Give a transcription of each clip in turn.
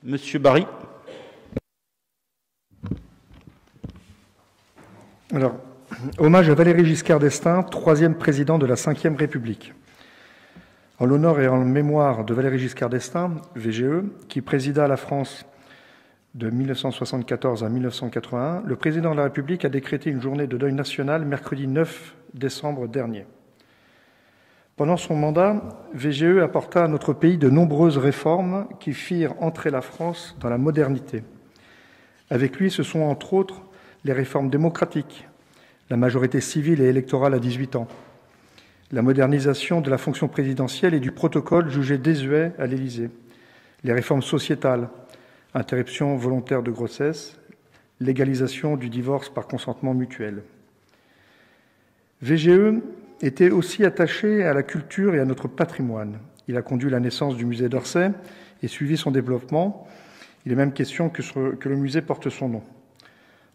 Monsieur Barry. Alors, hommage à Valéry Giscard d'Estaing, troisième président de la Ve République. En l'honneur et en mémoire de Valéry Giscard d'Estaing, VGE, qui présida la France de 1974 à 1981, le président de la République a décrété une journée de deuil national mercredi 9 décembre dernier. Pendant son mandat, VGE apporta à notre pays de nombreuses réformes qui firent entrer la France dans la modernité. Avec lui, ce sont entre autres les réformes démocratiques, la majorité civile et électorale à 18 ans, la modernisation de la fonction présidentielle et du protocole jugé désuet à l'Élysée, les réformes sociétales, interruption volontaire de grossesse, légalisation du divorce par consentement mutuel. VGE était aussi attaché à la culture et à notre patrimoine. Il a conduit la naissance du musée d'Orsay et suivi son développement. Il est même question que le musée porte son nom.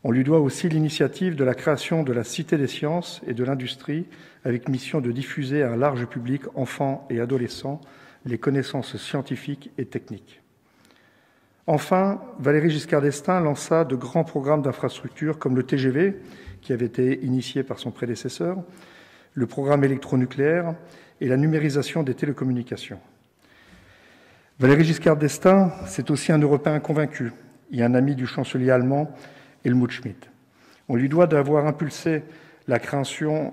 On lui doit aussi l'initiative de la création de la Cité des sciences et de l'industrie, avec mission de diffuser à un large public, enfants et adolescents, les connaissances scientifiques et techniques. Enfin, Valéry Giscard d'Estaing lança de grands programmes d'infrastructures comme le TGV, qui avait été initié par son prédécesseur, le programme électronucléaire et la numérisation des télécommunications. Valéry Giscard d'Estaing, c'est aussi un Européen convaincu et un ami du chancelier allemand Helmut Schmidt. On lui doit d'avoir impulsé la création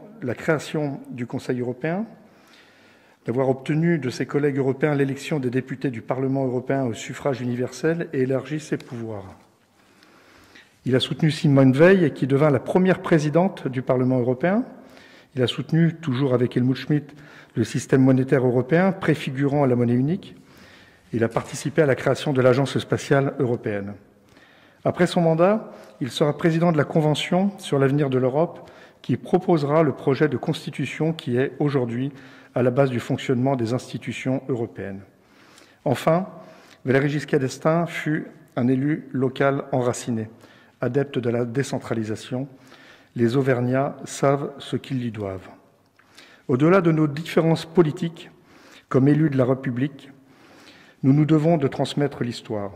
du Conseil européen, d'avoir obtenu de ses collègues européens l'élection des députés du Parlement européen au suffrage universel et élargi ses pouvoirs. Il a soutenu Simone Veil, qui devint la première présidente du Parlement européen. Il a soutenu, toujours avec Helmut Schmidt, le système monétaire européen, préfigurant la monnaie unique. Il a participé à la création de l'Agence spatiale européenne. Après son mandat, il sera président de la Convention sur l'avenir de l'Europe, qui proposera le projet de constitution qui est aujourd'hui à la base du fonctionnement des institutions européennes. Enfin, Valéry Giscard d'Estaing fut un élu local enraciné, adepte de la décentralisation. Les Auvergnats savent ce qu'ils lui doivent. Au-delà de nos différences politiques, comme élus de la République, nous nous devons de transmettre l'histoire.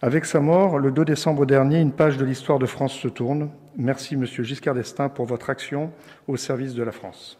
Avec sa mort, le 2 décembre dernier, une page de l'histoire de France se tourne. Merci, Monsieur Giscard d'Estaing, pour votre action au service de la France.